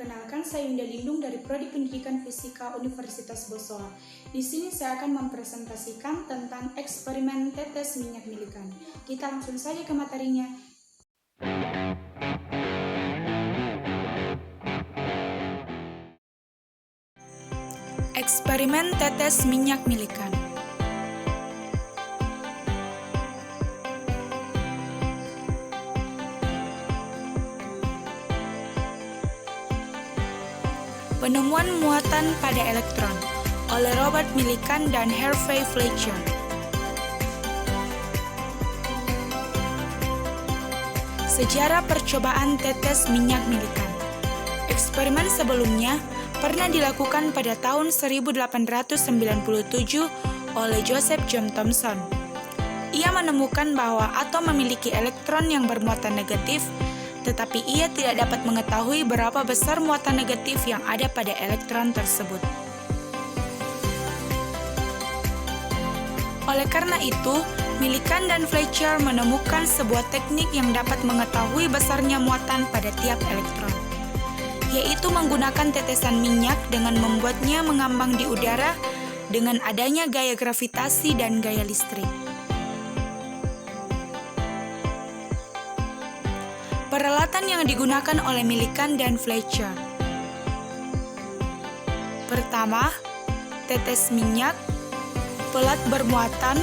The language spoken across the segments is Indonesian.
Perkenalkan, saya Yunda Lindung dari Prodi Pendidikan Fisika Universitas Bosowa. Di sini saya akan mempresentasikan tentang eksperimen tetes minyak milikan. Kita langsung saja ke materinya. Eksperimen tetes minyak milikan. Penemuan muatan pada elektron oleh Robert Millikan dan Hervey Fletcher. Sejarah percobaan tetes minyak milikan. Eksperimen sebelumnya pernah dilakukan pada tahun 1897 oleh Joseph John Thomson. Ia menemukan bahwa atom memiliki elektron yang bermuatan negatif, tetapi ia tidak dapat mengetahui berapa besar muatan negatif yang ada pada elektron tersebut. Oleh karena itu, Millikan dan Fletcher menemukan sebuah teknik yang dapat mengetahui besarnya muatan pada tiap elektron, yaitu menggunakan tetesan minyak dengan membuatnya mengambang di udara dengan adanya gaya gravitasi dan gaya listrik. Peralatan yang digunakan oleh Millikan dan Fletcher. Pertama, tetes minyak, pelat bermuatan,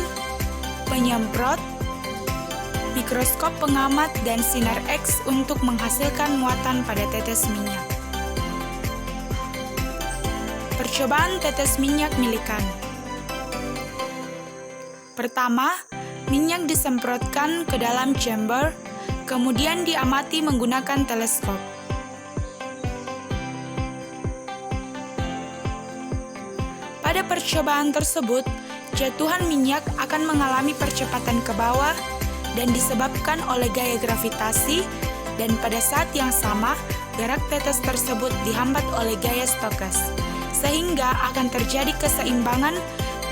penyemprot, mikroskop pengamat, dan sinar X untuk menghasilkan muatan pada tetes minyak. Percobaan tetes minyak Millikan. Pertama, minyak disemprotkan ke dalam chamber, kemudian diamati menggunakan teleskop. Pada percobaan tersebut, jatuhan minyak akan mengalami percepatan ke bawah dan disebabkan oleh gaya gravitasi, dan pada saat yang sama, gerak tetes tersebut dihambat oleh gaya Stokes, sehingga akan terjadi keseimbangan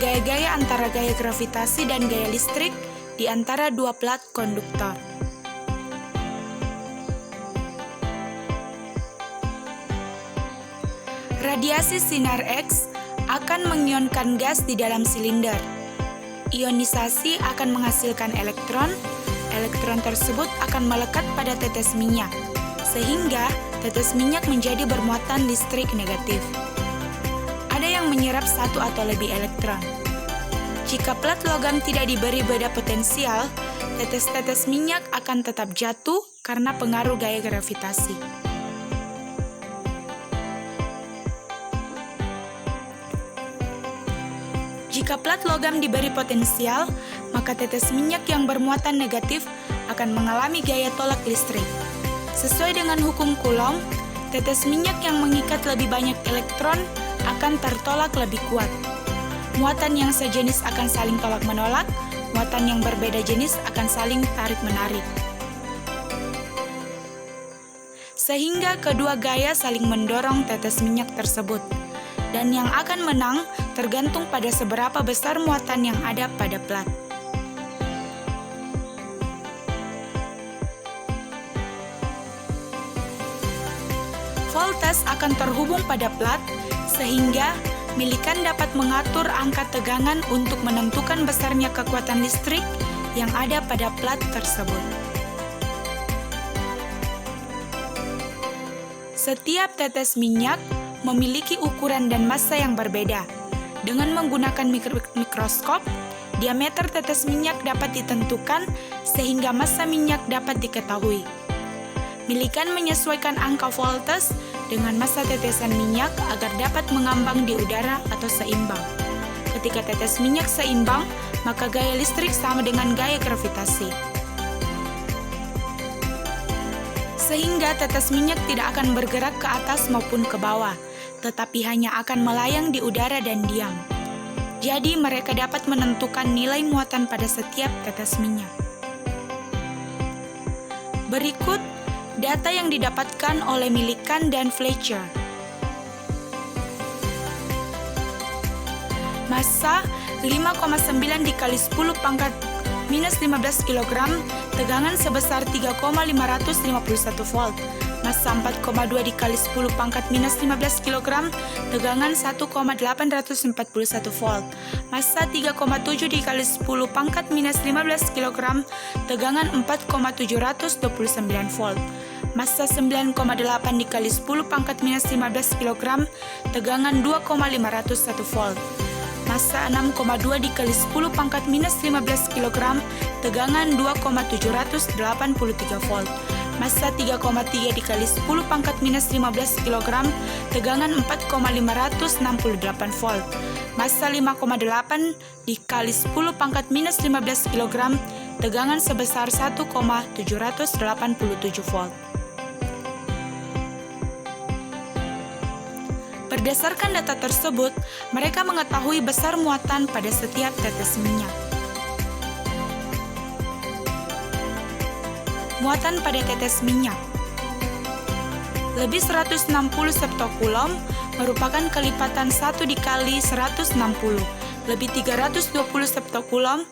gaya-gaya antara gaya gravitasi dan gaya listrik di antara dua plat konduktor. Radiasi sinar X akan mengionkan gas di dalam silinder. Ionisasi akan menghasilkan elektron. Elektron tersebut akan melekat pada tetes minyak, sehingga tetes minyak menjadi bermuatan listrik negatif. Ada yang menyerap satu atau lebih elektron. Jika plat logam tidak diberi beda potensial, tetes-tetes minyak akan tetap jatuh karena pengaruh gaya gravitasi. Jika plat logam diberi potensial, maka tetes minyak yang bermuatan negatif akan mengalami gaya tolak listrik. Sesuai dengan hukum Coulomb, tetes minyak yang mengikat lebih banyak elektron akan tertolak lebih kuat. Muatan yang sejenis akan saling tolak-menolak, muatan yang berbeda jenis akan saling tarik-menarik. Sehingga kedua gaya saling mendorong tetes minyak tersebut. Dan yang akan menang tergantung pada seberapa besar muatan yang ada pada plat. Voltas akan terhubung pada plat, sehingga Millikan dapat mengatur angka tegangan untuk menentukan besarnya kekuatan listrik yang ada pada plat tersebut. Setiap tetes minyak memiliki ukuran dan massa yang berbeda. Dengan menggunakan mikroskop, diameter tetes minyak dapat ditentukan sehingga massa minyak dapat diketahui. Millikan menyesuaikan angka voltage dengan massa tetesan minyak agar dapat mengambang di udara atau seimbang. Ketika tetes minyak seimbang, maka gaya listrik sama dengan gaya gravitasi. Sehingga tetes minyak tidak akan bergerak ke atas maupun ke bawah, tetapi hanya akan melayang di udara dan diam. Jadi mereka dapat menentukan nilai muatan pada setiap tetes minyak. Berikut data yang didapatkan oleh Millikan dan Fletcher. Massa 5,9 dikali 10 pangkat minus 15 kg, tegangan sebesar 3,551 volt, Massa 4,2 dikali 10 pangkat minus 15 kg, tegangan 1,841 volt. Massa 3,7 dikali 10 pangkat minus 15 kg, tegangan 4,729 volt. Massa 9,8 dikali 10 pangkat minus 15 kg, tegangan 2,501 volt. Massa 6,2 dikali 10 pangkat minus 15 kg, tegangan 2,783 volt. Massa 3,3 dikali 10 pangkat minus 15 kg, tegangan 4,568 volt. Massa 5,8 dikali 10 pangkat minus 15 kg, tegangan sebesar 1,787 volt. Berdasarkan data tersebut, mereka mengetahui besar muatan pada setiap tetes minyak. Muatan pada tetes minyak. Lebih 160 septokulom merupakan kelipatan 1 dikali 160. Lebih 320 septokulom,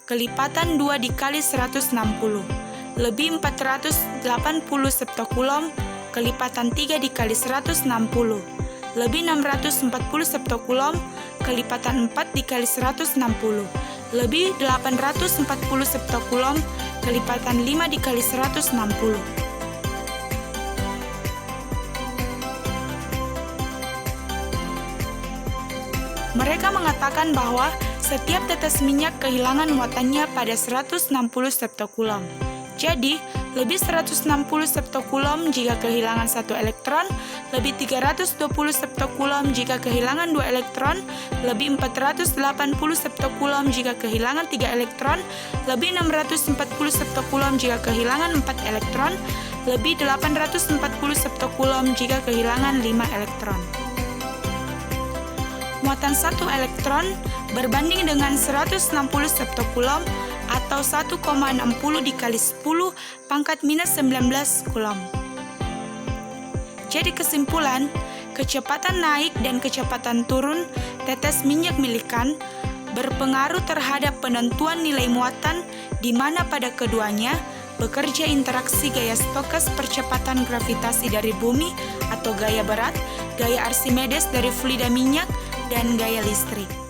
kelipatan 2 dikali 160. Lebih 480 septokulom, kelipatan 3 dikali 160. Lebih 640 septokulom, kelipatan 4 dikali 160. Lebih 840 septokulom, kelipatan 5 dikali 160. Mereka mengatakan bahwa setiap tetes minyak kehilangan muatannya pada 160 septokulom. Jadi, lebih 160 septokulom jika kehilangan 1 elektron, lebih 320 septokulom jika kehilangan 2 elektron, lebih 480 septokulom jika kehilangan 3 elektron, lebih 640 septokulom jika kehilangan 4 elektron, lebih 840 septokulom jika kehilangan 5 elektron. Muatan 1 elektron berbanding dengan 160 septokulom atau 1,60 dikali 10 pangkat minus 19 kulom. Jadi kesimpulan, kecepatan naik dan kecepatan turun tetes minyak milikan berpengaruh terhadap penentuan nilai muatan di mana pada keduanya bekerja interaksi gaya Stokes percepatan gravitasi dari bumi atau gaya berat, gaya Archimedes dari fluida minyak, dan gaya listrik.